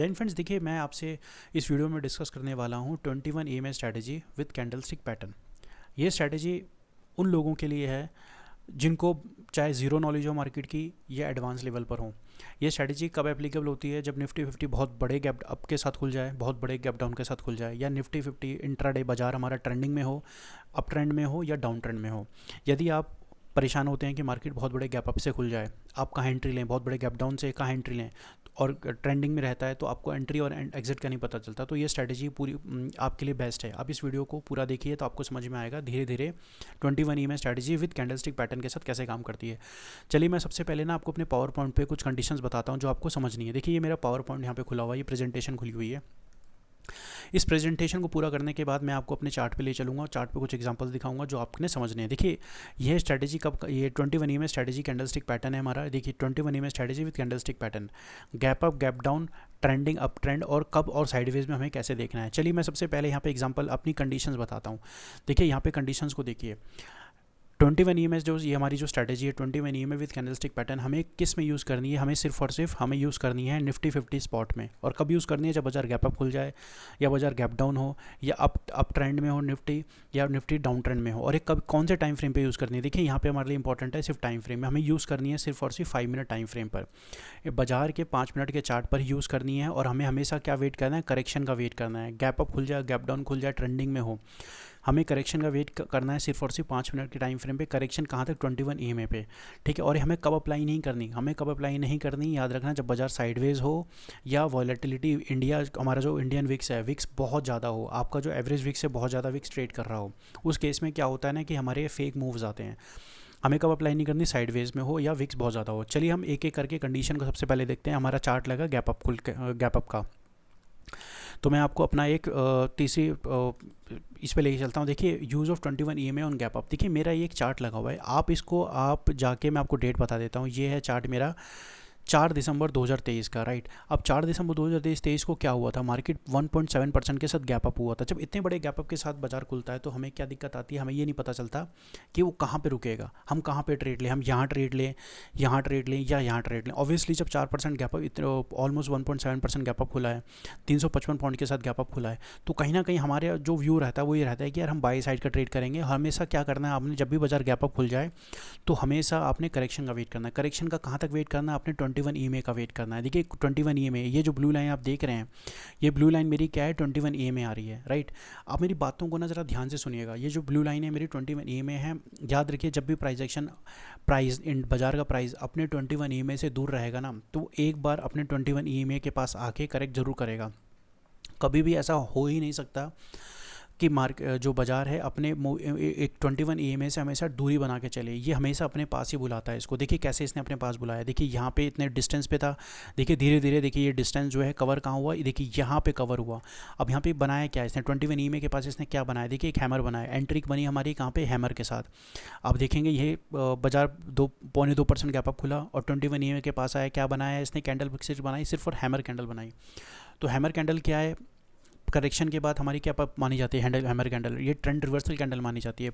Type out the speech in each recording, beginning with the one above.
जय हिंद फ्रेंड्स, देखिए मैं आपसे इस वीडियो में डिस्कस करने वाला हूँ 21 EMA strategy with candlestick pattern. ये स्ट्रैटेजी उन लोगों के लिए है जिनको चाहे ज़ीरो नॉलेज हो मार्केट की या एडवांस लेवल पर हो। ये स्ट्रैटेजी कब एप्लीकेबल होती है? जब निफ्टी 50 बहुत बड़े गैप अप के साथ खुल जाए, बहुत बड़े गैप डाउन के साथ खुल जाए, या निफ्टी 50 इंट्राडे बाजार हमारा ट्रेंडिंग में हो, अप ट्रेंड में हो या डाउन ट्रेंड में हो। यदि आप परेशान होते हैं कि मार्केट बहुत बड़े गैप अप से खुल जाए, आप कहाँ एंट्री लें, बहुत बड़े गैप डाउन से कहाँ एंट्री लें, और ट्रेंडिंग में रहता है तो आपको एंट्री और एग्जिट का नहीं पता चलता, तो ये स्ट्रैटेजी पूरी आपके लिए बेस्ट है। आप इस वीडियो को पूरा देखिए तो आपको समझ में आएगा धीरे धीरे 21 EMA strategy with candlestick pattern के साथ कैसे काम करती है। चलिए मैं सबसे पहले ना आपको अपने पावर पॉइंट पे कुछ कंडीशंस बताता हूँ जो आपको समझनी है। देखिए ये मेरा पावर पॉइंट यहाँ पे खुला हुआ है, ये प्रेजेंटेशन खुली हुई है। इस प्रेजेंटेशन को पूरा करने के बाद मैं आपको अपने चार्ट पे ले चलूँगा और चार्ट पे कुछ एग्जांपल्स दिखाऊंगा जो आपने समझने हैं। देखिए यह स्ट्रैटेजी कब, ये 21 EMA स्ट्रैटेजी कैंडलस्टिक पैटर्न है हमारा। देखिए 21 EMA strategy with candlestick pattern, gap up, gap down, trending, up trend, और कब और साइडवेज में हमें कैसे देखना है। चलिए मैं सबसे पहले यहाँ पे एग्जांपल अपनी कंडीशंस बताता हूँ। देखिए यहाँ पे कंडीशंस को देखिए। 21 EMA जो ये हमारी जो स्ट्रैटेजी है 21 EMA विद कैंडलस्टिक पैटर्न, हमें किस में यूज़ करनी है? हमें सिर्फ और सिर्फ हमें यूज़ करनी है निफ्टी 50 स्पॉट में। और कब यूज़ करनी है? जब बाजार गैप अप खुल जाए, या बाजार गैप डाउन हो, या अप ट्रेंड में हो निफ्टी, या निफ्टी डाउन ट्रेंड में हो। और एक कब कौन से टाइम फ्रेम पे यूज़ करनी है? देखिए यहाँ पे हमारे लिए इंपॉर्टेंट है सिर्फ टाइम फ्रेम में हमें यूज़ करनी है, सिर्फ और सिर्फ 5 मिनट टाइम फ्रेम पर, बाजार के 5 मिनट के चार्ट पर यूज़ करनी है। और हमें हमेशा क्या वेट करना है? करेक्शन का वेट करना है। गैप अप खुल जाए, गैप डाउन खुल जाए, ट्रेंडिंग में हो, हमें करेक्शन का वेट करना है सिर्फ और सिर्फ 5 मिनट के टाइम फ्रेम पे। करेक्शन कहाँ तक? 21 EMA पे, ठीक है। और हमें कब अप्लाई नहीं करनी? हमें कब अप्लाई नहीं करनी, याद रखना, जब बाजार साइडवेज हो या वॉलेटिलिटी, इंडिया हमारा जो इंडियन विक्स है, विक्स बहुत ज़्यादा हो, आपका जो एवरेज विक्स है बहुत ज़्यादा विक्स ट्रेड कर रहा हो। उस केस में क्या होता है ना कि हमारे फेक मूव्स आते हैं। हमें कब अप्लाई नहीं करनी? साइडवेज में हो या विक्स बहुत ज़्यादा हो। चलिए हम एक एक करके कंडीशन को सबसे पहले देखते हैं। हमारा चार्ट लगा गैप अप का, तो मैं आपको अपना एक तीसरी इस पे लेके चलता हूँ। देखिए use of 21 EMA on gap up. देखिए मेरा ये एक चार्ट लगा हुआ है, आप इसको आप जाके मैं आपको डेट बता देता हूँ। ये है चार्ट मेरा 4 दिसंबर 2023 का, राइट। अब 4 दिसंबर 2023 को क्या हुआ था? मार्केट 1.7% के साथ गैप अप हुआ था। जब इतने बड़े गैप अप के साथ बाजार खुलता है तो हमें क्या दिक्कत आती है? हमें ये नहीं पता चलता कि वो कहाँ पे रुकेगा, हम कहाँ पे ट्रेड लें, हम यहाँ ट्रेड लें, यहाँ ट्रेड लें, या यहाँ ट्रेड लें। ऑब्वियसली जब 4% गैप अप, इतने ऑलमोस्ट 1.7% गैप अप खुला है, 355 पॉइंट के साथ गैप अप खुला है, तो कहीं ना कहीं हमारे जो व्यू रहता है वो ये रहता है कि यार हम बाई साइड का ट्रेड करेंगे। हमेशा क्या करना है आपने? जब भी बाजार गैप अप खुल जाए तो हमेशा आपने करेक्शन का वेट करना है। करेक्शन का कहाँ तक वेट करना है? आपने 21 EMA का वेट करना है। देखिए 21 EMA, ये जो ब्लू लाइन आप देख रहे हैं, ये ब्लू लाइन मेरी क्या है? 21 EMA आ रही है, राइट। आप मेरी बातों को ना ज़रा ध्यान से सुनिएगा। ये जो ब्लू लाइन है मेरी 21 EMA है। याद रखिए जब भी प्राइस इन बाजार का प्राइस अपने 21 EMA से दूर रहेगा ना, तो एक बार अपने 21 EMA के पास आके करेक्ट जरूर करेगा। कभी भी ऐसा हो ही नहीं सकता कि जो बाजार है अपने एक 21 EMA से हमेशा दूरी बना के चले। ये हमेशा अपने पास ही बुलाता है इसको। देखिए कैसे इसने अपने पास बुलाया। देखिए यहाँ पे इतने डिस्टेंस पे था, देखिए धीरे धीरे देखिए ये डिस्टेंस जो है कवर कहाँ हुआ? देखिए यहाँ पे कवर हुआ। अब यहाँ पे बनाया क्या इसने? 21 EMA के पास इसने क्या बनाया? देखिए एक हैमर बनाया, एंट्री बनी हमारी कहाँ पे? हैमर के साथ। अब देखेंगे ये बाजार 2.2% गैप अप खुला और 21 EMA के पास आया, क्या बनाया इसने? कैंडल फिक्सेज बनाई, सिर्फ और हैमर कैंडल बनाई। तो हैमर कैंडल क्या है? करेक्शन के बाद हमारी क्या मानी जाती है? Hammer candle. ये ट्रेंड रिवर्सल कैंडल मानी जाती है।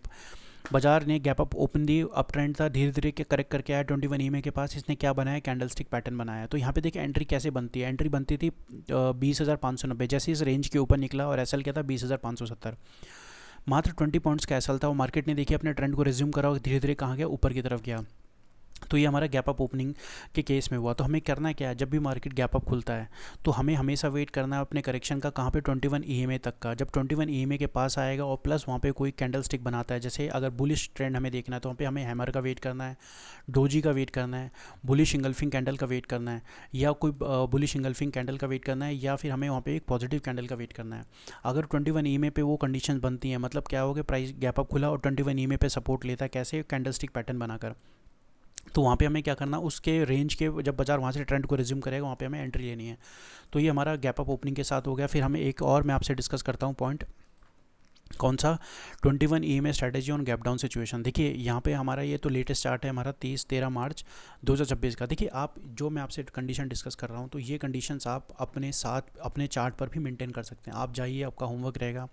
बाजार ने गैप अप ओपन दी, अप ट्रेंड था, धीरे धीरे के करेक्ट करके आया 21 EMA के पास, इसने क्या बनाया? कैंडलस्टिक पैटर्न बनाया। तो यहाँ पे देखिए एंट्री कैसे बनती है? एंट्री बनती थी 20,590, जैसे इस रेंज के ऊपर निकला, और एसएल क्या था? 20,570। मात्र 20 पॉइंट्स का एसएल था। वो मार्केट ने देखिए अपने ट्रेंड को रिज्यूम करा और धीरे धीरे कहाँ गया? ऊपर की तरफ गया। तो ये हमारा गैप अप ओपनिंग के केस में हुआ। तो हमें करना क्या है? जब भी मार्केट गैप अप खुलता है तो हमें हमेशा वेट करना है अपने करेक्शन का, कहाँ पे? 21 EMA तक का। जब 21 EMA के पास आएगा और प्लस वहाँ पे कोई कैंडल स्टिक बनाता है, जैसे अगर बुलिश ट्रेंड हमें देखना है तो वहाँ पे हमें हैमर का वेट करना है, डोजी का वेट करना है, बुलिश इंगल्फिंग कैंडल का वेट करना है, या कोई बुलिश इंगल्फिंग कैंडल का वेट करना है, या फिर हमें वहाँ पे एक पॉजिटिव कैंडल का वेट करना है। अगर 21 EMA पे वो कंडीशन बनती है, मतलब क्या होगा? प्राइस गैप अप खुला और 21 EMA पे सपोर्ट लेता है, कैसे? कैंडल स्टिक पैटर्न बनाकर। तो वहाँ पे हमें क्या करना? उसके रेंज के जब बाजार वहाँ से ट्रेंड को रिज्यूम करेगा वहाँ पे हमें एंट्री लेनी है। तो ये हमारा गैप अप ओपनिंग के साथ हो गया। फिर हमें एक और मैं आपसे डिस्कस करता हूँ पॉइंट, कौन सा? 21 EMA strategy on gap down situation. देखिए यहाँ पे हमारा ये तो लेटेस्ट चार्ट है हमारा 13 मार्च 2026 का। देखिए आप जो मैं आपसे कंडीशन डिस्कस कर रहा हूँ तो ये कंडीशंस आप अपने साथ अपने चार्ट पर भी मेंटेन कर सकते हैं। आप जाइए, आपका होमवर्क रहेगा,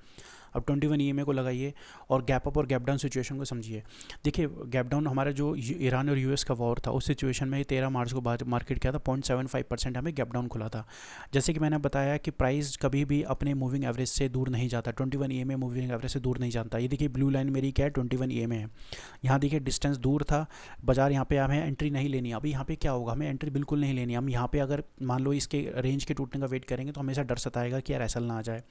अब 21 EMA को लगाइए और गैप अप और गैप डाउन सिचुएशन को समझिए। देखिए गैप डाउन हमारा जो ईरान और यूएस का वॉर था उस सिचुएशन में 13 मार्च को बाद मार्केट क्या था 0.75% हमें गैप डाउन खुला था। जैसे कि मैंने बताया कि प्राइस कभी भी अपने मूविंग एवरेज से दूर नहीं जाता, 21 EMA मूविंग एवरेज से दूर नहीं जाता। ये देखिए ब्लू लाइन मेरी क्या है 21 EMA है। यहाँ देखिए डिस्टेंस दूर था, बाजार यहाँ पे हमें एंट्री नहीं लेनी। अभी यहाँ पे क्या होगा, हमें एंट्री बिल्कुल नहीं लेनी। हम यहाँ पे अगर मान लो इसके रेंज के टूटने का वेट करेंगे तो हमेशा डर सताएगा कि यार एसएल ना आ जाए।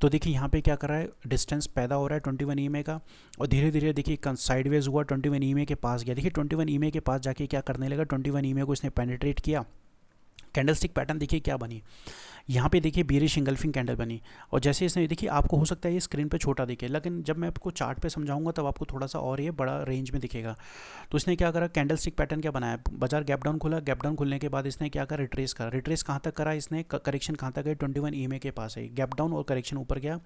तो देखिए यहाँ पे क्या कर रहा है, डिस्टेंस पैदा हो रहा है 21 EMA का और धीरे धीरे देखिए साइडवेज हुआ, 21 EMA के पास गया। देखिए 21 EMA के पास जाके क्या करने लगा, 21 EMA को इसने पेनिट्रेट किया। कैंडलस्टिक पैटर्न देखिए क्या बनी, यहाँ पे देखिए बेरिश इंगल्फिंग कैंडल बनी और जैसे इसने देखिए आपको हो सकता है ये स्क्रीन पे छोटा दिखे, लेकिन जब मैं आपको चार्ट पे समझाऊंगा तब आपको थोड़ा सा और ये बड़ा रेंज में दिखेगा। तो इसने क्या करा, कैंडलस्टिक पैटर्न क्या बनाया, बाजार गैप डाउन खुला, गैप डाउन खुलने के बाद इसने क्या करा, रिट्रेस करा। रिट्रेस कहाँ तक करा इसने, करेक्शन कहाँ तक गई, 21 EMA के पास है। गैप डाउन और करेक्शन ऊपर गया,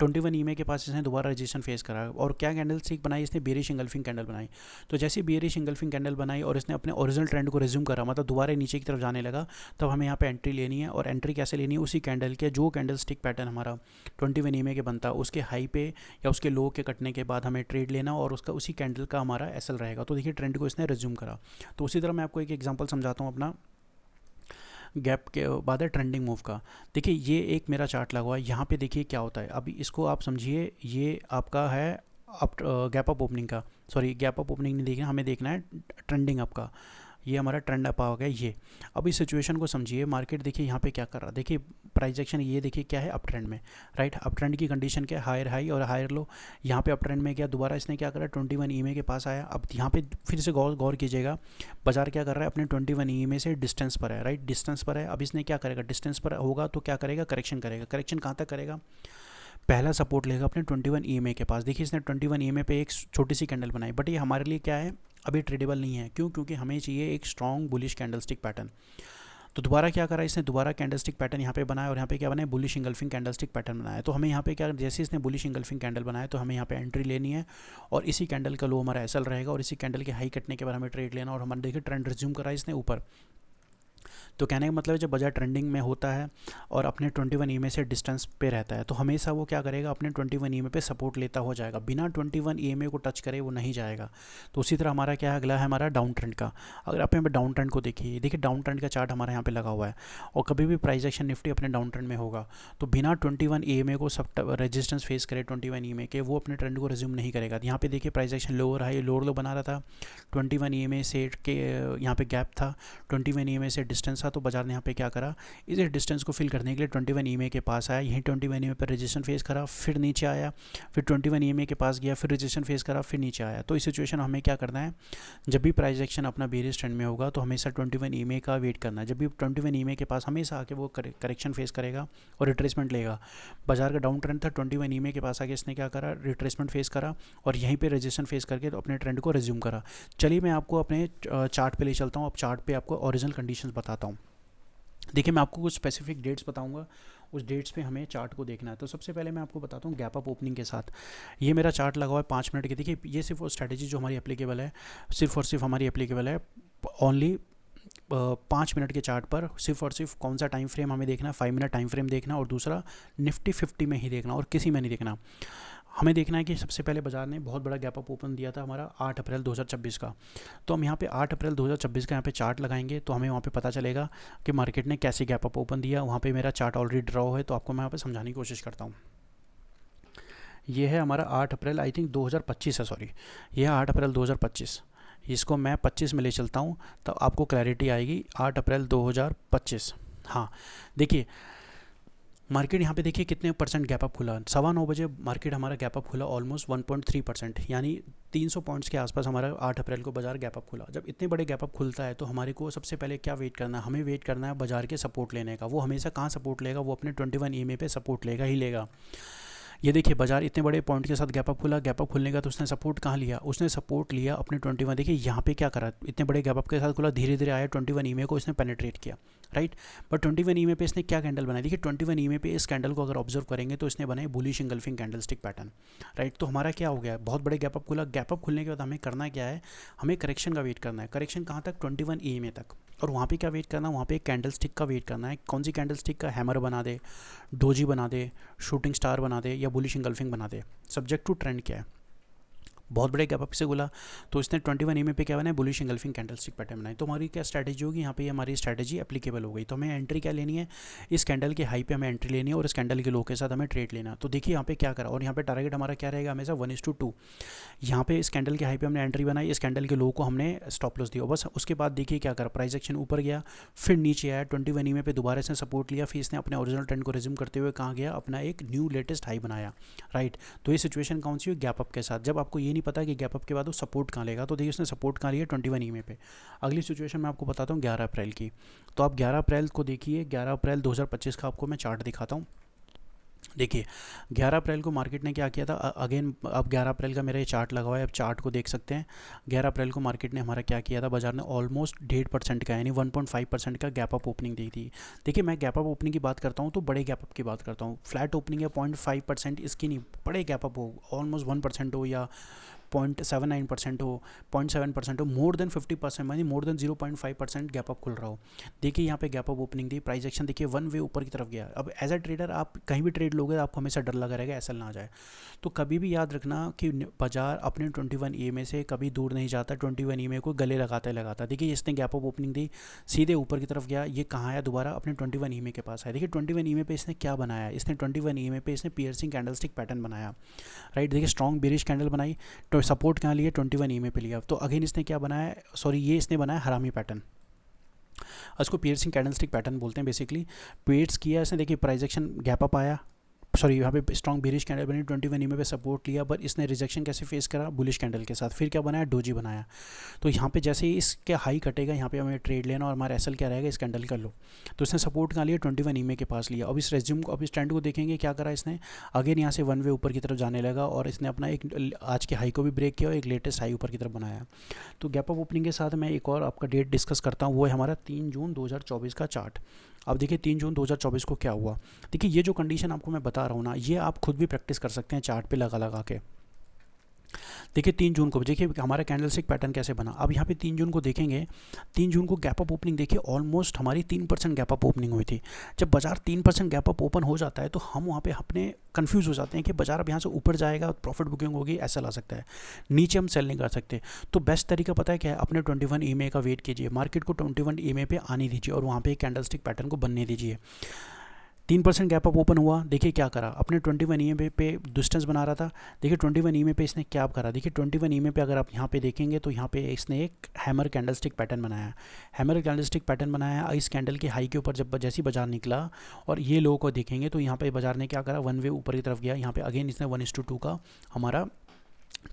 21 EMA के पास इसने दोबारा रजिस्ट्रेशन फेस करा और क्या कैंडलस्टिक बनाई इसने, बेरिश इंगल्फिंग कैंडल बनाई। तो जैसे बेरिश इंगल्फिंग कैंडल बनाई और इसने अपने ओरिजिनल ट्रेंड को रिज्यूम करा, मतलब दोबारा नीचे की तरफ जाने लगा, तब हमें यहाँ पे एंट्री लेनी है। और एंट्री कैसे लेनी है, उसी कैंडल के जो कैंडल स्टिक पैटर्न हमारा 21 EMA के बनता है उसके हाई पे या उसके लो के कटने के बाद हमें ट्रेड लेना और उसका उसी कैंडल का हमारा एसएल रहेगा। तो देखिए ट्रेंड को इसने रिज्यूम करा। तो उसी तरह मैं आपको एक एग्जांपल समझाता हूँ अपना गैप के बाद है ट्रेंडिंग मूव का। देखिए ये एक मेरा चार्ट लगा हुआ है, यहाँ पे देखिए क्या होता है। अभी इसको आप समझिए, ये आपका है अप गैप अप ओपनिंग का, सॉरी गैप अप ओपनिंग नहीं देखना, हमें देखना है ट्रेंडिंग अप का। ये हमारा ट्रेंड अप आ गया ये। अब इस सिचुएशन को समझिए, मार्केट देखिए यहाँ पे क्या कर रहा है, देखिए प्राइस एक्शन ये देखिए क्या है, अप ट्रेंड में, राइट। अप ट्रेंड की कंडीशन क्या है, हायर हाई और हायर लो। यहाँ पे अप ट्रेंड में क्या, दोबारा इसने क्या करा, 21 EMA के पास आया। अब यहाँ पे फिर से गौर कीजिएगा, बाजार क्या कर रहा है, अपने 21 EMA से डिस्टेंस पर है, राइट, डिस्टेंस पर है। अब इसने क्या करेगा, डिस्टेंस पर होगा तो क्या करेगा, करेक्शन करेगा। करेक्शन कहाँ तक करेगा, पहला सपोर्ट लेगा अपने 21 EMA के पास। देखिए इसने 21 EMA पे एक छोटी सी कैंडल बनाई, बट ये हमारे लिए क्या है, अभी ट्रेडेबल नहीं है। क्यों, क्योंकि हमें चाहिए एक स्ट्रॉन्ग बुलिश कैंडलस्टिक पैटर्न। तो दोबारा क्या करा इसने, दोबारा कैंडलस्टिक पैटर्न यहाँ पे बनाया और यहाँ पे क्या बनाया, बुलिश इंगल्फिंग कैंडलस्टिक पैटर्न बनाया। तो हमें यहाँ पे क्या, जैसे इसने बुलिश इंगल्फिंग कैंडल बनाया तो हमें यहाँ पे एंट्री लेनी है और इसी कैंडल का लो हमारा एसएल रहेगा और इसी कैंडल के हाई कटने के बाद हमें ट्रेड लेना। और हमारे देखिए ट्रेंड रिज्यूम करा इसने ऊपर। तो कहने का मतलब है जब बाजार ट्रेंडिंग में होता है और अपने 21 EMA से डिस्टेंस पे रहता है तो हमेशा वो क्या करेगा, अपने 21 EMA पे सपोर्ट लेता हो जाएगा, बिना 21 EMA को टच करे वो नहीं जाएगा। तो उसी तरह हमारा क्या है, अगला है हमारा डाउन ट्रेंड का। अगर आप यहाँ पे डाउन ट्रेंड को देखिए, देखिए डाउन ट्रेंड का चार्ट हमारे यहाँ पे लगा हुआ है और कभी भी प्राइस एक्शन निफ्टी अपने डाउन ट्रेंड में होगा तो बिना 21 EMA को सब रेजिस्टेंस फेस करे 21 EMA के, वो अपने ट्रेंड को रिज्यूम नहीं करेगा। यहाँ पे देखिए price action lower high lower लो बना रहा था, 21 EMA से के यहाँ पे गैप था, 21 EMA से डिस्टेंस था। तो बाजार ने यहाँ पे क्या करा, इस डिस्टेंस को फिल करने के लिए 21 EMA के पास आया, यहीं 21 EMA पर रेजिस्टेंस फेस करा, फिर नीचे आया, फिर 21 EMA के पास गया, फिर रेजिस्टेंस फेस करा, फिर नीचे आया। तो इस सिचुएशन हमें क्या करना है, जब भी प्राइस एक्शन अपना बेरिश ट्रेंड में होगा तो हमेशा 21 EMA का वेट करना है। जब भी 21 EMA के पास हमेशा आके वो करेक्शन फेस करेगा और रिट्रेसमेंट लेगा। बाजार का डाउन ट्रेंड था, 21 EMA के पास आके इसने क्या करा, रिट्रेसमेंट फेस करा और यहीं पे रेजिस्टेंस फेस करके तो अपने ट्रेंड को रिज्यूम करा। चलिए मैं आपको अपने चार्ट पे ले चलता हूँ, अब चार्ट पे आपको ओरिजिनल कंडीशंस बताता हूँ। देखिए मैं आपको कुछ स्पेसिफिक डेट्स बताऊंगा, उस डेट्स पे हमें चार्ट को देखना है। तो सबसे पहले मैं आपको बताता हूँ गैप अप ओपनिंग के साथ। ये मेरा चार्ट लगा हुआ है 5 मिनट के। देखिए ये सिर्फ वो स्ट्रैटेजी जो हमारी एप्लीकेबल है, सिर्फ और सिर्फ हमारी एप्लीकेबल है ओनली 5 मिनट के चार्ट पर। सिर्फ और सिर्फ कौन सा टाइम फ्रेम हमें देखना है, 5 मिनट टाइम फ्रेम देखना और दूसरा निफ्टी 50 में ही देखना और किसी में नहीं देखना। हमें देखना है कि सबसे पहले बाजार ने बहुत बड़ा गैप अप ओपन दिया था हमारा 8 अप्रैल 2024 का। तो हम यहाँ पे 8 अप्रैल 2024 का यहाँ पे चार्ट लगाएंगे तो हमें वहाँ पे पता चलेगा कि मार्केट ने कैसे गैप अप ओपन दिया। वहाँ पे मेरा चार्ट ऑलरेडी ड्रॉ है तो आपको मैं यहाँ पे समझाने की कोशिश करता हूँ। ये है हमारा 8 अप्रैल आई थिंक 2025 है, सॉरी ये है 8 अप्रैल 2025। इसको मैं 25 में ले चलता हूँ तो आपको क्लैरिटी आएगी। 8 अप्रैल 2025, हाँ देखिए मार्केट यहाँ पे देखिए कितने परसेंट गैप अप खुला, 9:15 बजे मार्केट हमारा गैप अप खुला ऑलमोस्ट 1.3%, यानी 300 पॉइंट्स के आसपास हमारा 8 अप्रैल को बाजार गैप अप खुला। जब इतने बड़े गैप अप खुलता है तो हमारे को सबसे पहले क्या वेट करना है, हमें वेट करना है बाजार के सपोर्ट लेने का। वो हमेशा कहाँ सपोर्ट लेगा, वो अपने 21 EMA पे सपोर्ट लेगा ही लेगा। ये देखिए बाजार इतने बड़े पॉइंट के साथ गैप अप खुला, गैप अप खुलने का तो उसने सपोर्ट कहाँ लिया, उसने सपोर्ट लिया अपने 21। देखिए यहाँ पे क्या करा, इतने बड़े गैप अप के साथ खुला, धीरे धीरे आया 21 EMA को इसने पेनिट्रेट किया। राइट। बट 21 ईएमए पे इसने क्या कैंडल बनाई, देखिए 21 ईएमए पे इस कैंडल को अगर ऑब्जर्व करेंगे तो इसने बनाई bullish engulfing candlestick pattern, right. तो हमारा क्या हो गया, बहुत बड़े गैप अप खुला, गैप अप खुलने के बाद हमें करना क्या है, हमें करेक्शन का वेट करना है। करेक्शन कहाँ तक, 21 ईएमए तक। और वहाँ पे क्या वेट करना है, वहाँ पे एक कैंडल स्टिक का वेट करना है। कौन सी कैंडल स्टिक का, हैमर बना दे, डोजी बना दे, शूटिंग स्टार बना दे, या बुलिश इंगल्फिंग बना दे, सब्जेक्ट टू ट्रेंड क्या है। बहुत बड़े गैप अप से बोला तो इसने 21 ईएमए पे क्या बनाया, बुलिश इंगल्फिंग कैंडलस्टिक पैटर्न बनाई। तो हमारी क्या स्ट्रैटेजी होगी यहाँ पे, हमारी स्ट्रैटेजी एप्लीकेबल हो गई। तो हमें एंट्री क्या लेनी है, इस कैंडल के हाई पे हमें एंट्री लेनी है और इस कैंडल के लो के साथ हमें ट्रेड लेना। तो देखिए यहाँ पे क्या करा, और यहाँ पे टारगेट हमारा क्या रहेगा हमेशा 1:2। यहाँ पे इस कैंडल के हाई पे हमने एंट्री बनाई, इस कैंडल के लो को हमने स्टॉप लॉस दिया, बस। उसके बाद देखिए क्या करा, प्राइस एक्शन ऊपर गया, फिर नीचे आया, 21 ईएमए पे दोबारा इसने सपोर्ट लिया, फिर इसने अपने ओरिजिनल ट्रेंड को रिज्यूम करते हुए कहाँ गया, अपना एक न्यू लेटेस्ट हाई बनाया, राइट। तो ये सिचुएशन कौन सी हुई, गैप अप के साथ। जब आपको ये नहीं पता कि गैप अप के बाद वो सपोर्ट कहाँ लेगा, तो देखिए उसने सपोर्ट कहाँ लिया, 21 ईएमए पे। अगली सिचुएशन मैं आपको बताता हूँ 11 अप्रैल की। तो आप 11 अप्रैल को देखिए, 11 अप्रैल 2025 का आपको मैं चार्ट दिखाता हूँ। देखिए 11 अप्रैल को मार्केट ने क्या किया था, अगेन अब 11 अप्रैल का मेरा ये चार्ट लगा हुआ है, अब चार्ट को देख सकते हैं। 11 अप्रैल को मार्केट ने हमारा क्या किया था, बाजार ने ऑलमोस्ट 1.5% का, यानी 1.5% का गैप अप ओपनिंग दी थी। देखिए मैं गैप अप ओपनिंग की बात करता हूँ तो बड़े गैप अप की बात करता हूँ। फ्लैट ओपनिंग है 0.5% इसकी नहीं, बड़े गैप अप हो, ऑलमोस्ट 1% हो या 0.79% हो, 0.7% हो, मोर देन 50%, यानी मोर देन 0.5% गैप अप खुल रहा हो। देखिए यहाँ पे गैप अप ओपनिंग दी, प्राइस एक्शन देखिए वन वे ऊपर की तरफ गया। अब एज अ ट्रेडर आप कहीं भी ट्रेड लोगे आपको हमेशा डर लगा रहेगा एसएल ना आ जाए। तो कभी भी याद रखना कि बाजार अपने 21 ईएमए से कभी दूर नहीं जाता, 21 ईएमए को गले लगाता लगाता। देखिए इसने गैप अप ओपनिंग दी, सीधे ऊपर की तरफ गया, ये कहाँ आया, दोबारा अपने 21 ईएमए के पास आया। देखिए 21 ईएमए पे इसने क्या बनाया, इसने 21 ईएमए पे इसने पियर्सिंग कैंडलस्टिक पैटर्न बनाया, राइट। देखिए स्ट्रॉन्ग बेरिश कैंडल बनाई, तो सपोर्ट कहाँ लिया, 21 ईएमए पे लिया। तो अगेन इसने क्या बनाया, सॉरी ये इसने बनाया हरामी पैटर्न, उसको पियर्सिंग कैंडलस्टिक पैटर्न बोलते हैं बेसिकली। पियर्स किया इसने, देखिए प्राइस एक्शन गैप अप आया, सॉरी यहाँ पे स्ट्रॉन्ग बेरिश कैंडल बनी, 21 ईएमए पे सपोर्ट लिया, पर इसने रिजेक्शन कैसे फेस करा, बुलिश कैंडल के साथ। फिर क्या बनाया, डोजी बनाया। तो यहाँ पे जैसे ही इसके हाई कटेगा यहाँ पे हमें ट्रेड लेना, और हमारा एसएल क्या रहेगा, इस कैंडल का लो। तो इसने सपोर्ट कहाँ लिया, 21 ईएमए के पास लिया। अब इस रेज्यूम को, अब इस ट्रेंड को देखेंगे क्या करा इसने, अगेन यहाँ से वन वे ऊपर की तरफ जाने लगा, और इसने अपना एक आज के हाई को भी ब्रेक किया और एक लेटेस्ट हाई ऊपर की तरफ बनाया। तो गैप अप ओपनिंग के साथ मैं एक और आपका डेट डिस्कस करता हूँ, वो है हमारा 3 जून 2024 का चार्ट। अब देखिए 3 जून 2024 को क्या हुआ। देखिए ये जो कंडीशन आपको मैं बता रहा हूँ ना, ये आप खुद भी प्रैक्टिस कर सकते हैं चार्ट पे लगा लगा के। देखिए 3 जून को देखिए हमारा कैंडलस्टिक पैटर्न कैसे बना। अब यहाँ पे 3 जून को देखेंगे, 3 जून को गैप अप ओपनिंग देखिए ऑलमोस्ट हमारी 3% गैप अप ओपनिंग हुई थी। जब बाजार 3% गैप अप ओपन हो जाता है तो हम वहाँ पे अपने कंफ्यूज हो जाते हैं कि बाजार अब यहाँ से ऊपर जाएगा, प्रॉफिट बुकिंग होगी, ऐसा ला सकता है, नीचे हम सेल नहीं कर सकते। तो बेस्ट तरीका पता है क्या है, अपने 21 ईएमए का वेट कीजिए, मार्केट को 21 ईएमए पे आने दीजिए और वहाँ पे कैंडलस्टिक पैटर्न को बनने दीजिए। 3% गैप अप ओपन हुआ, देखिए क्या करा, अपने 21 ईएमए पे डिस्टेंस बना रहा था। देखिए 21 ईएमए पे इसने क्या करा, देखिए 21 ईएमए पे अगर आप यहाँ पे देखेंगे तो यहाँ पे इसने एक हैमर कैंडलस्टिक पैटर्न बनाया। हैमर कैंडलस्टिक पैटर्न बनाया इस कैंडल के हाई के ऊपर, जब जैसी बाजार निकला और ये लो को देखेंगे तो यहाँ पे बाजार ने क्या करा, वन वे ऊपर की तरफ गया। यहाँ पे अगेन इसने 1:2 का हमारा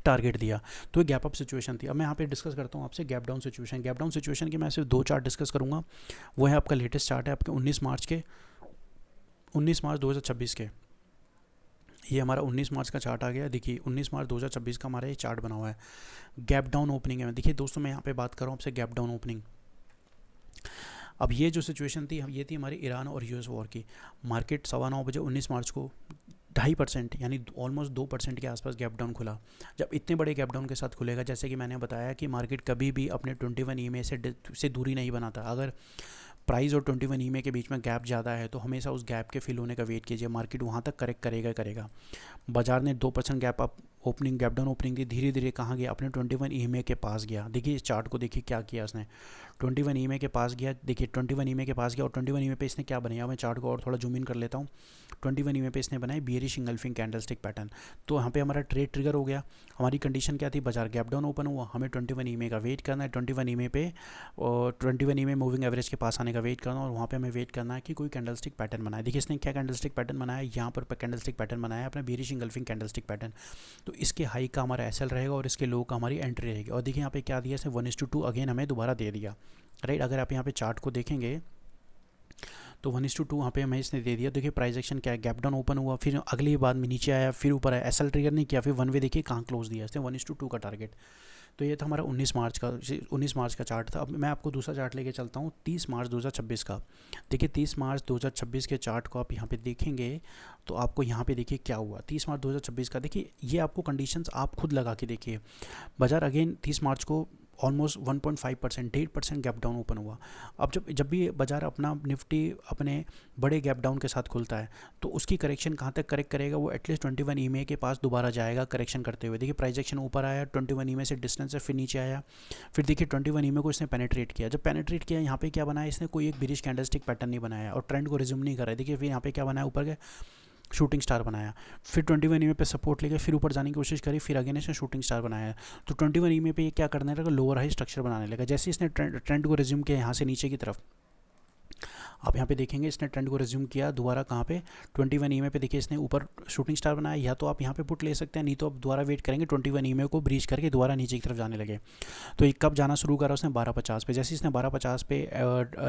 टारगेट दिया। तो ये गैप अप सिचुएशन थी। अब मैं यहाँ पे डिस्कस करता हूँ आपसे gap down situation. Gap down situation के मैं सिर्फ 2 चार्ट डिस्कस करूँगा। वो है आपका लेटेस्ट चार्ट है आपके 19 मार्च 2026 के। ये हमारा 19 मार्च का चार्ट आ गया। देखिए 19 मार्च 2026 का हमारा ये चार्ट बना हुआ है। गैप डाउन ओपनिंग है। देखिए दोस्तों मैं यहाँ पे बात कर रहा हूँ आपसे गैप डाउन ओपनिंग। अब ये जो सिचुएशन थी, ये थी हमारी ईरान और यूएस वॉर की। मार्केट 9:15 बजे 19 मार्च को 2.5% यानी ऑलमोस्ट 2% के आसपास गैप डाउन खुला। जब इतने बड़े गैप डाउन के साथ खुलेगा, जैसे कि मैंने बताया कि मार्केट कभी भी अपने 21 ईएमए से दूरी नहीं बनाता। अगर प्राइस और 21 ईएमए के बीच में गैप ज़्यादा है तो हमेशा उस गैप के फिल होने का वेट कीजिए। मार्केट वहाँ तक करेक्ट करेगा। बाजार ने 2% gap up opening, gap down opening दी, धीरे धीरे कहाँ गया, अपने 21 ईएमए के पास गया। देखिए इस चार्ट को देखिए क्या किया उसने, 21 ईएमए के पास गया। देखिए 21 ईएमए के पास गया और 21 ईएमए पे इसने क्या बनाया, मैं चार्ट को और थोड़ा जूम इन कर लेता हूँ। 21 ईएमए पे इसने बनाया बियरिश इंगल्फिंग कैंडलस्टिक पैटर्न। तो यहाँ पे हमारा ट्रेड ट्रिगर हो गया। हमारी कंडीशन क्या थी, बाजार गैप डाउन ओपन हुआ, हमें 21 ईएमए का वेट करना है, 21 ईएमए पे और 21 ईएमए मूविंग एवरेज के पास आने का वेट करना, और वहाँ पे हमें वेट करना है कि कोई कैंडलस्टिक पैटर्न बनाए। देखिए इसने क्या कैंडलस्टिक पैटर्न बनाया, यहाँ पर कैंडलस्टिक पैटर्न बनाया है अपना बियरिश इंगल्फिंग कैंडलस्टिक पैटर्न। तो इसके हाई का हमारा एसएल रहेगा और इसके लो का हमारी एंट्री रहेगी। और देखिए यहाँ पे क्या दिया, इसने 1:2 अगेन हमें दोबारा दे दिया, राइट। अगर आप यहाँ पे चार्ट को देखेंगे तो 1:2 वहाँ पे हमें इसने दे दिया। देखिए प्राइस एक्शन क्या है, गैप डाउन ओपन हुआ, फिर अगली बाद में नीचे आया, फिर ऊपर आया, एसएल ट्रिगर नहीं किया, फिर वन वे देखिए कहाँ क्लोज दिया इसने, 1:2 का टारगेट। तो ये था हमारा 19 मार्च का चार्ट था। अब मैं आपको दूसरा चार्ट लेके चलता हूँ 30 मार्च 2026 का। देखिए 30 मार्च 2026 के चार्ट को आप यहाँ पे देखेंगे तो आपको यहाँ पे देखिए क्या हुआ 30 मार्च 2026 का। देखिए ये आपको कंडीशंस आप खुद लगा के देखिए। बाजार अगेन 30 मार्च को ऑलमोस्ट 1.5% 1.5% गैप डाउन ओपन हुआ। अब जब भी बाजार अपना निफ्टी अपने बड़े गैप डाउन के साथ खुलता है तो उसकी करेक्शन कहाँ तक करेक्ट करेगा, वो एटलीस्ट 21 ईएमए के पास दोबारा जाएगा करेक्शन करते हुए। देखिए प्राइस एक्शन ऊपर आया 21 ईएमए से डिस्टेंस से फिर नीचे आया, फिर देखिए 21 ईएमए को इसने पेनेट्रेट किया। जब पेनेट्रेट किया यहाँ पे क्या बनाया इसने, कोई एक बिरिश कैंडलस्टिक पैटर्न नहीं बनाया और ट्रेंड को रिज्यूम नहीं कर रहा है। देखिए फिर यहाँ पे क्या बनाया, ऊपर के शूटिंग स्टार बनाया, फिर 21 ईएमए पे सपोर्ट लेके फिर ऊपर जाने की कोशिश करी, फिर अगेन इसने शूटिंग स्टार बनाया। तो 21 ईएमए पे ये क्या करने लगा, लोअर हाई स्ट्रक्चर बनाने लगा। जैसे इसने ट्रेंड को रिज्यूम किया यहाँ से नीचे की तरफ, आप यहाँ पे देखेंगे इसने ट्रेंड को रिज्यूम किया दोबारा कहाँ पे 21 ईएमए पे। देखिए इसने ऊपर शूटिंग स्टार बनाया, या तो आप यहाँ पे पुट ले सकते हैं, नहीं तो आप दोबारा वेट करेंगे 21 ईएमए को ब्रीच करके दोबारा नीचे की तरफ जाने लगे। तो ये कब जाना शुरू करा उसने 1250 पे। जैसे इसने 1250 पे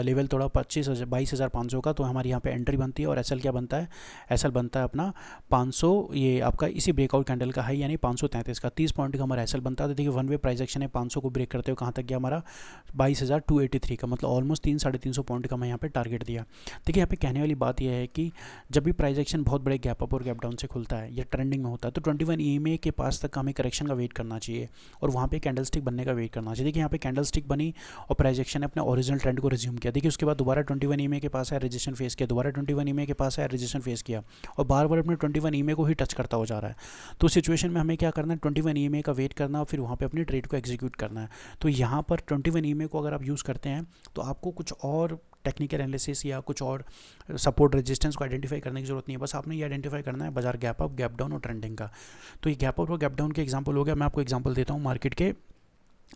लेवल तोड़ा 22,500 का, तो हमारी यहाँ पे एंट्री बनती है और एसएल क्या बनता है, एसएल बनता है अपना 500, ये आपका इसी ब्रेकआउट कैंडल का हाई यानी 533 का 30 पॉइंट का हमारा एसएल बनता है। तो देखिए वन वे प्राइस एक्शन है 500 को ब्रेक करते हुए कहाँ तक गया हमारा 22,283 का, मतलब ऑलमोस्ट 300-350 पॉइंट का मैं यहाँ पे टारगेट दिया। देखिए यहाँ पे कहने वाली बात यह है कि जब भी प्राइस एक्शन बहुत बड़े गैप अप और गैप डाउन से खुलता है या ट्रेंडिंग में होता है तो 21 ईएमए के पास तक हमें करेक्शन का वेट करना चाहिए और वहाँ पे कैंडलस्टिक बनने का वेट करना चाहिए। देखिए यहाँ पे कैंडलस्टिक बनी और प्राइस एक्शन ने अपने ओरिजिनल ट्रेंड को रिज्यूम किया। देखिए उसके बाद दोबारा 21 ईएमए के पास है, रेजिस्टेंस फेस किया, दोबारा 21 ईएमए के पास है, रेजिस्टेंस फेस किया और बार बार अपने 21 ईएमए को ही टच करता हो जा रहा है। तो सिचुएशन में हमें क्या करना है, 21 ईएमए का वेट करना और फिर वहाँ पे अपनी ट्रेड को एग्जीक्यूट करना है। तो यहाँ पर 21 ईएमए को अगर आप यूज़ करते हैं तो आपको कुछ और टेक्निकल एनालिसिस या कुछ और सपोर्ट रेजिस्टेंस को आइडेंटिफाई करने की जरूरत नहीं है। बस आपने ये आइडेंटिफाई करना है बाजार गैप अप, गैप डाउन और ट्रेंडिंग का। तो ये गैप अप और गैप डाउन के एग्जांपल हो गया। मैं आपको एग्जांपल देता हूँ मार्केट के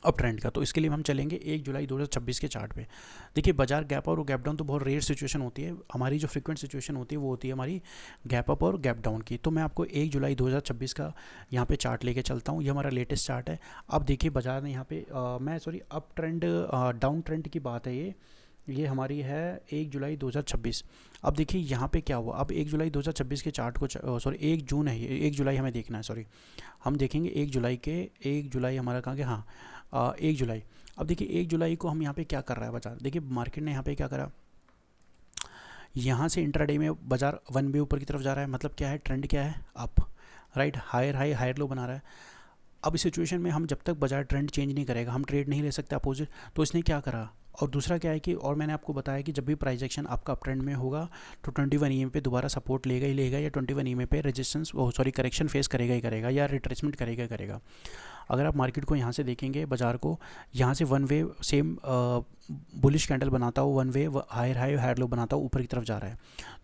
अप ट्रेंड का। तो इसके लिए हम चलेंगे 1 जुलाई 2026 के चार्ट पे। देखिए बाजार गैप अप और गैप डाउन तो बहुत रेयर सिचुएशन होती है, हमारी जो फ्रिक्वेंट सिचुएशन होती है वो होती है हमारी गैप अप और गैप डाउन की। तो मैं आपको 1 जुलाई 2026 का यहाँ पे चार्ट लेके चलता हूँ। ये हमारा लेटेस्ट चार्ट है। अब देखिए बाजार ने यहाँ पे अप ट्रेंड डाउन ट्रेंड की बात है, ये हमारी है 1 जुलाई 2026। अब देखिए यहाँ पे क्या हुआ। अब 1 जुलाई 2026 के चार्ट को 1 जून है ये, 1 जुलाई हमें देखना है, हम देखेंगे 1 जुलाई हमारा कहाँ के, हाँ 1 जुलाई। अब देखिए 1 जुलाई को हम यहाँ पे क्या कर रहा है बाजार। देखिए मार्केट ने यहाँ पे क्या करा, यहाँ से इंट्राडे में बाजार वन वे ऊपर की तरफ जा रहा है, मतलब क्या है, ट्रेंड क्या है, up, right, higher high higher low बना रहा है। अब इस सिचुएशन में हम जब तक बाजार ट्रेंड चेंज नहीं करेगा हम ट्रेड नहीं ले सकते अपोजिट। तो इसने क्या करा, और दूसरा क्या है कि, और मैंने आपको बताया कि जब भी प्राइस एक्शन आपका अप ट्रेंड में होगा तो 21 ईएमए पे दोबारा सपोर्ट लेगा ही लेगा, या 21 ईएमए पे रेजिस्टेंस करेक्शन फेस करेगा ही करेगा, या रिट्रेसमेंट करेगा ही करेगा। अगर आप मार्केट को यहाँ से देखेंगे, बाजार को यहाँ से one way same bullish candle बनाता हो, one way higher high higher low बनाता हो, ऊपर की तरफ जा रहा है।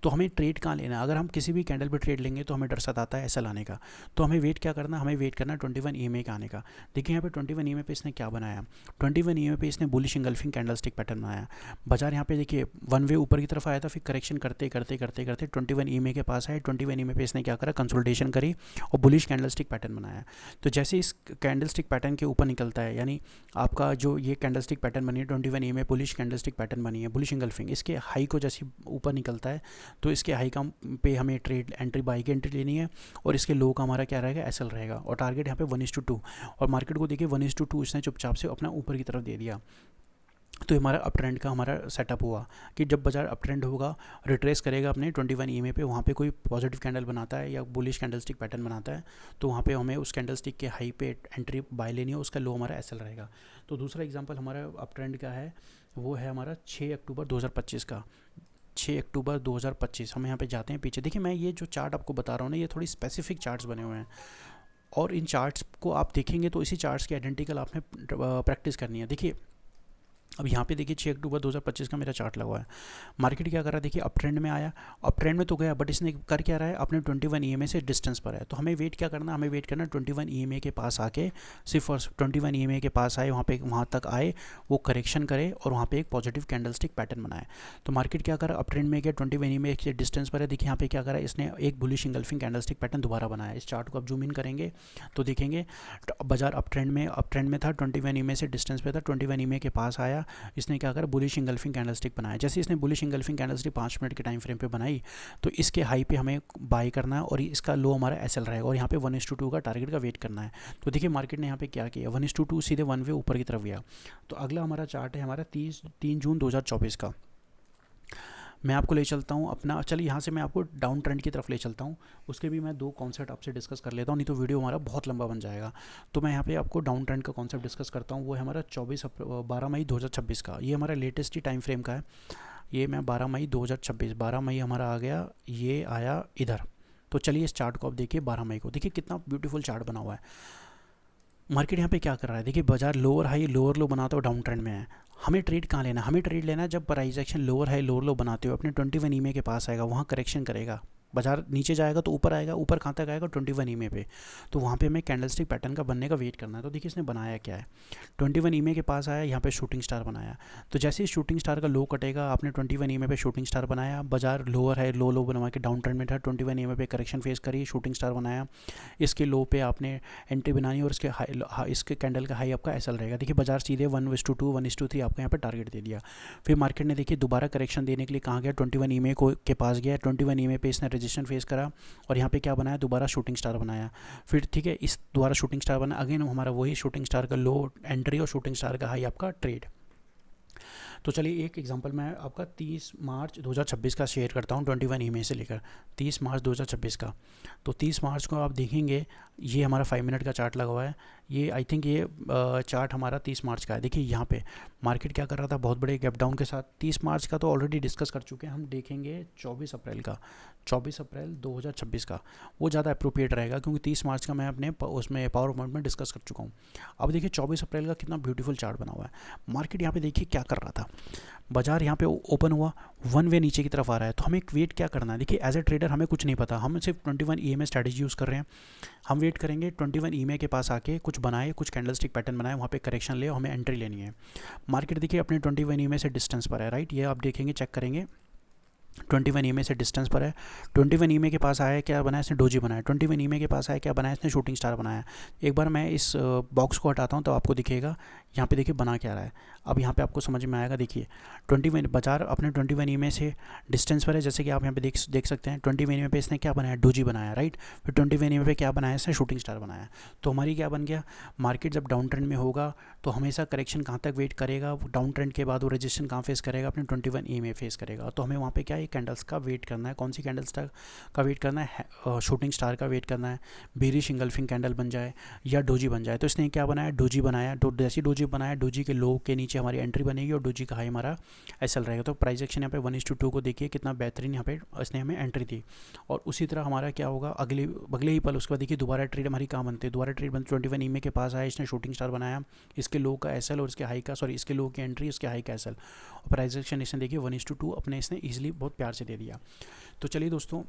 तो हमें ट्रेड कहाँ लेना है, अगर हम किसी भी कैंडल पे ट्रेड लेंगे तो हमें डर सताता है ऐसा लाने का। तो हमें वेट क्या करना, हमें वेट करना 21 ईएमए का आने का। देखिए यहाँ पे 21 ईएमए पे इसने क्या बनाया, 21 ईएमए पे इसने बुलिश इंगल्फिंग कैंडलस्टिक पैटर्न बनाया। बाजार यहाँ पे देखिए वन वे ऊपर की तरफ आया था, फिर करेक्शन करते करते करते करते 21 ईएमए के पास आए। 21 ईएमए पे इसने क्या करा, कंसोलिडेशन करी और बुलिश कैंडलस्टिक पैटर्न बनाया। तो जैसे इस कैंडलस्टिक पैटर्न के ऊपर निकलता है, यानी आपका जो ये कैंडलस्टिक पैटर्न बनी है 21 ईएमए बुलिश कैंडलस्टिक पैटर्न बनी है, बुलिश इंगल्फिंग, इसके हाई को जैसे ऊपर निकलता है तो इसके हाई का पे हमें ट्रेड एंट्री बाई की एंट्री लेनी है और इसके लो का हमारा क्या रहेगा, एसएल रहेगा। और टारगेट यहाँ पे 1:2 और मार्केट को देखिए 1:2 इसने चुपचाप से अपना ऊपर की तरफ दे दिया। तो हमारा अप ट्रेंड का हमारा सेटअप हुआ कि जब बाजार अप ट्रेंड होगा, रिट्रेस करेगा अपने 21 ईएमए पे, वहाँ पे कोई पॉजिटिव कैंडल बनाता है या बुलिश कैंडलस्टिक पैटर्न बनाता है तो वहाँ पे हमें उस कैंडलस्टिक के हाई पे एंट्री बाय लेनी है, उसका लो हमारा एसएल रहेगा। तो दूसरा एग्जांपल हमारा अप ट्रेंड का है, वो है हमारा 6 अक्टूबर 2025 का। 6 अक्टूबर 2025 हम यहाँ पे जाते हैं पीछे। देखिए मैं ये जो चार्ट आपको बता रहा हूँ ना, ये थोड़ी स्पेसिफिक चार्ट्स बने हुए हैं और इन चार्ट्स को आप देखेंगे तो इसी चार्ट्स की आइडेंटिकल आपने प्रैक्टिस करनी है। देखिए अब यहाँ पे देखिए 6 अक्टूबर 2025 का मेरा चार्ट लगा हुआ है। मार्केट क्या कर रहा है, देखिए अप ट्रेंड में आया, अप ट्रेंड में तो गया बट इसने कर क्या रहा है, अपने 21 ईएमए से डिस्टेंस पर है। तो हमें वेट क्या करना, हमें वेट करना 21 ईएमए के पास आके, सिर्फ और 21 ईएमए के पास आए, वहाँ तक आए, वो करेक्शन करे और वहाँ पे एक पॉजिटिव कैंडलस्टिक पैटर्न बनाए। तो मार्केट क्या कर रहा है, अप ट्रेंड में गया, 21 ईएमए से डिस्टेंस पर है। देखिए यहाँ पे क्या करा, इसने एक बुलिश इंगल्फिंग कैंडलस्टिक पैटर्न दोबारा बनाया। इस चार्ट को आप जूम इन करेंगे तो देखेंगे बाजार अप ट्रेंड में था, 21 ईएमए से डिस्टेंस पे था, 21 ईएमए के पास आया, इसने क्या करा, बुलिश इंगल्फिंग कैंडलस्टिक बनाया। जैसे इसने बुलिश इंगल्फिंग कैंडलस्टिक 5 मिनट के टाइम फ्रेम पे बनाई, तो इसके हाई पे हमें बाई करना है और इसका लो हमारा एसएल रहेगा, और यहाँ पे 1:2 का टारगेट का वेट करना है। तो देखिए मार्केट ने यहाँ पे क्या किया, 1:2 सीधे वन वे ऊपर की तरफ गया। तो अगला हमारा चार्ट है हमारा 3 जून 2024 का। मैं आपको ले चलता हूँ अपना, चलिए यहाँ से मैं आपको डाउन ट्रेंड की तरफ ले चलता हूँ। उसके भी मैं 2 कॉन्सेप्ट आपसे डिस्कस कर लेता हूँ, नहीं तो वीडियो हमारा बहुत लंबा बन जाएगा। तो मैं यहाँ पे आपको डाउन ट्रेंड का कॉन्सेप्ट डिस्कस करता हूँ। वो है हमारा 12 मई 2026 का। ये हमारा लेटेस्ट ही टाइम फ्रेम का है। ये मैं 12 मई 2026, 12 मई हमारा आ गया, ये आया इधर। तो चलिए इस चार्ट को आप देखिए, 12 मई को देखिए कितना ब्यूटीफुल चार्ट बना हुआ है। मार्केट यहाँ पे क्या कर रहा है, देखिए बाजार लोअर हाई लोअर लो बनाता हुआ डाउन ट्रेंड में है। हमें ट्रेड कहाँ लेना है, हमें ट्रेड लेना है जब price action lower high lower लो बनाते हुए अपने 21 ईएमए के पास आएगा, वहाँ करेक्शन करेगा। बाजार नीचे जाएगा तो ऊपर आएगा, ऊपर कहाँ तक आएगा, 21 ईएमए पे। तो वहाँ पे हमें कैंडलस्टिक पैटर्न का बनने का वेट करना है। तो देखिए इसने बनाया क्या है, 21 ईएमए के पास आया, यहाँ पे शूटिंग स्टार बनाया। तो जैसे ही शूटिंग स्टार का लो कटेगा, आपने 21 ईएमए पे शूटिंग स्टार बनाया, बाजार लोअर है लो बनवा के डाउन ट्रेंड में था, 21 ईएमए पे करेक्शन फेस करी, शूटिंग स्टार बनाया। इसके लो पे आपने एंट्री बनानी और इसके हाई, इसके कैंडल का हाई आपका एसएल रहेगा। देखिए बाजार सीधे 1:2 1:3 आपको यहाँ पे टारगेट दे दिया। फिर मार्केट ने देखिए दोबारा करेक्शन देने के लिए कहाँ गया, 21 ईएमए के पास गया, 21 ईएमए पे इसने रेजिस्टेंस फेस करा और यहाँ पे क्या बनाया, दोबारा शूटिंग स्टार बनाया। फिर ठीक है, इस दोबारा शूटिंग स्टार बना, अगेन हमारा वही शूटिंग स्टार का लो एंट्री और शूटिंग स्टार का हाई आपका ट्रेड। तो चलिए एक एग्जांपल मैं आपका 30 मार्च 2026 का शेयर करता हूँ, 21 ईएमए से लेकर 30 मार्च 2026 का। तो 30 मार्च को आप देखेंगे, ये हमारा 5 मिनट का चार्ट लगा हुआ है। ये आई थिंक ये चार्ट हमारा 30 मार्च का है। देखिए यहाँ पे मार्केट क्या कर रहा था, बहुत बड़े गैप डाउन के साथ। 30 मार्च का तो ऑलरेडी डिस्कस कर चुके हैं, हम देखेंगे 24 अप्रैल का, 24 अप्रैल 2026 का। वो ज़्यादा अप्रोप्रिएट रहेगा क्योंकि 30 मार्च का मैं अपने उसमें पावर पॉइंट में डिस्कस कर चुका हूँ। अब देखिए 24 अप्रैल का कितना ब्यूटीफुल चार्ट बना हुआ है। मार्केट यहाँ पे देखिए क्या कर रहा था, बाजार यहाँ पे ओपन हुआ, वन वे नीचे की तरफ आ रहा है। तो हमें वेट क्या करना है, देखिए एज ए ट्रेडर हमें कुछ नहीं पता, हम सिर्फ 21 ईएमए स्ट्रैटेजी यूज़ कर रहे हैं। हम वेट करेंगे 21 ईएमए के पास आके कुछ बनाए, कुछ कैंडलस्टिक पैटर्न बनाए, वहाँ पे करेक्शन ले, हमें एंट्री लेनी है। मार्केट देखिए अपने 21 ईएमए से डिस्टेंस पर है, राइट। ये आप देखेंगे, चेक करेंगे 21 ईएमए से डिस्टेंस पर है। 21 ईएमए के पास आया, क्या बनाया इसने, डोजी बनाया। 21 ईएमए के पास आया, क्या बनाया इसने, शूटिंग स्टार बनाया। एक बार मैं इस बॉक्स को हटाता हूँ तो आपको दिखेगा यहाँ पे देखिए बना क्या रहा है। अब यहाँ पे आपको समझ में आएगा। देखिए 21 बाजार अपने 21 ईएमए से डिस्टेंस पर है, जैसे कि आप यहाँ पे देख सकते हैं। 21 ईएमए पे इसने क्या बनाया, डोजी बनाया, राइट। फिर 21 ईएमए पे क्या बनाया इसने, शूटिंग स्टार बनाया। तो हमारी क्या बन गया, मार्केट जब डाउन ट्रेंड में होगा तो हमेशा करेक्शन कहाँ तक वेट करेगा, डाउन ट्रेंड के बाद वो रेजिस्टेंस कहाँ फेस करेगा, अपने 21 ईएमए फेस करेगा। तो हमें वहाँ पे क्या है, कैंडल्स का वेट करना है। कौन सी कैंडल्स का वेट करना है, शूटिंग स्टार का वेट करना है। बेरिश इंगल्फिंग कैंडल बन जाए या डोजी बन जाए। तो इसने क्या बनाया, डोजी बनाया। जैसी डोजी बनाया, डोजी के लो के नीचे हमारी एंट्री बनेगी और डोजी का हाई हमारा एसएल रहेगा। तो प्राइस एक्शन यहाँ पे 1:2 को देखिए कितना बेहतरीन यहाँ पे इसने हमें एंट्री दी। और उसी तरह हमारा क्या होगा, अगले ही पल उसके बाद देखिए दोबारा ट्रेड हमारी कहाँ बनती है, दोबारा ट्रेड बनती 21 ईएमए के पास आया, इसने शूटिंग स्टार बनाया, इसके लो का एसएल और इसके हाई का, सॉरी इसके लो की एंट्री, इसके हाई का एसएल। और प्राइस एक्शन इसने देखिए 1:2 अपने इसने ईजिली बहुत प्यार से दे दिया। तो चलिए दोस्तों,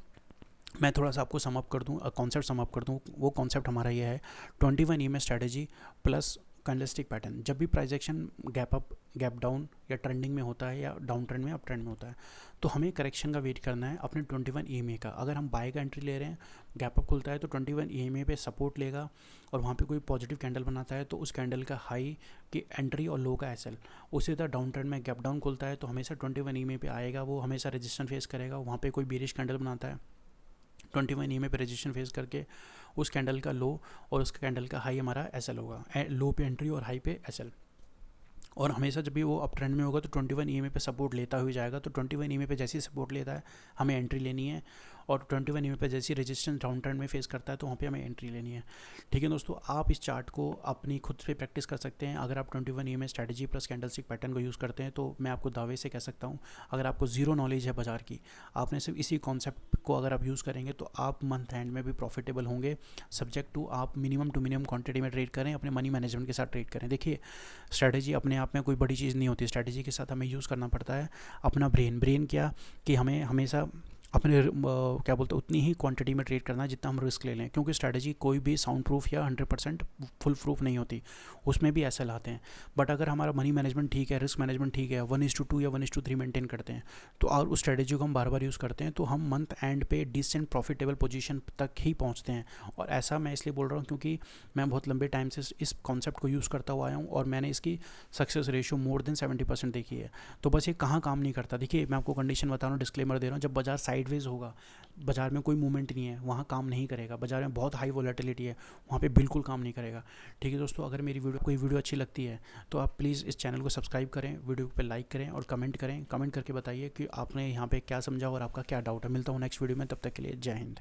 मैं थोड़ा सा आपको समअप कर दूं, कॉन्सेप्ट समअप कर दूं। वो कॉन्सेप्ट हमारा ये है, 21 EMA strategy plus candlestick pattern. जब भी price action gap up, gap down या ट्रेंडिंग में होता है या डाउन ट्रेंड में, अप ट्रेंड में होता है, तो हमें करेक्शन का वेट करना है अपने 21 ईएमए का। अगर हम बाय का एंट्री ले रहे हैं, गैप अप खुलता है तो 21 ईएमए पे सपोर्ट लेगा और वहाँ पे कोई पॉजिटिव कैंडल बनाता है तो उस कैंडल का हाई की एंट्री और लो का एसएल। उसी तरह डाउन ट्रेंड में गैप डाउन खुलता है तो हमेशा 21 ईएमए पे आएगा, वो हमेशा रेजिस्टेंस फेस करेगा। वहाँ पे कोई बेरिश कैंडल बनाता है, 21 ईएमए पे रेजिस्टेंस फेस करके उस कैंडल का लो और उस कैंडल का हाई हमारा एसएल होगा। लो पे एंट्री और हाई पे एसएल। और हमेशा जब भी वो अप ट्रेंड में होगा तो 21 ईएमए पे सपोर्ट लेता हुआ जाएगा। तो 21 ईएमए पे जैसी सपोर्ट लेता है हमें एंट्री लेनी है, और 21 ईएमए पे जैसी रेजिस्टेंस डाउन ट्रेंड में फेस करता है तो वहाँ पे हमें एंट्री लेनी है। ठीक है दोस्तों, आप इस चार्ट को अपनी खुद से प्रैक्टिस कर सकते हैं। अगर आप 21 EMA strategy plus candlestick pattern को यूज़ करते हैं तो मैं आपको दावे से कह सकता हूँ, अगर आपको जीरो नॉलेज है बाजार की, आपने सिर्फ इसी कॉन्सेप्ट को अगर आप यूज़ करेंगे तो आप मंथ एंड में भी प्रॉफिटेबल होंगे। सब्जेक्ट टू आप मिनिमम टू मिनिमम क्वांटिटी में ट्रेड करें, अपने मनी मैनेजमेंट के साथ ट्रेड करें। देखिए स्ट्रैटेजी अपने आप में कोई बड़ी चीज़ नहीं होती, स्ट्रैटेजी के साथ हमें यूज़ करना पड़ता है अपना ब्रेन। क्या कि हमें हमेशा अपने क्या बोलते हैं उतनी ही क्वांटिटी में ट्रेड करना है जितना हम रिस्क ले लें, क्योंकि स्ट्रैटेजी कोई भी साउंड प्रूफ या 100% फुल प्रूफ नहीं होती, उसमें भी ऐसे लाते हैं। बट अगर हमारा मनी मैनेजमेंट ठीक है, रिस्क मैनेजमेंट ठीक है, 1:2 या 1:3 मेंटेन करते हैं तो, और उस स्ट्रैटेजी को हम बार बार यूज़ करते हैं, तो हम मंथ एंड पे डिसेंट प्रॉफिटेबल पोजीशन तक ही पहुंचते हैं। और ऐसा मैं इसलिए बोल रहा हूँ क्योंकि मैं बहुत लंबे टाइम से इस कॉन्सेप्ट को यूज़ करता हुआ आया हूँ और मैंने इसकी सक्सेस रेशियो मोर देन 70% देखी है। तो बस ये कहाँ काम नहीं करता, देखिए मैं आपको कंडीशन बता रहा हूँ, डिस्क्लेमर दे रहा हूँ, जब बाजार साइडवेज होगा, बाजार में कोई मूवमेंट नहीं है, वहाँ काम नहीं करेगा। बाजार में बहुत हाई वोलेटिलिटी है, वहाँ पे बिल्कुल काम नहीं करेगा। ठीक है दोस्तों, अगर मेरी कोई वीडियो अच्छी लगती है तो आप प्लीज़ इस चैनल को सब्सक्राइब करें, वीडियो पे लाइक करें और कमेंट करें। कमेंट करके बताइए कि आपने यहाँ पे क्या समझा और आपका क्या डाउट है। मिलता हूँ नेक्स्ट वीडियो में, तब तक के लिए जय हिंद।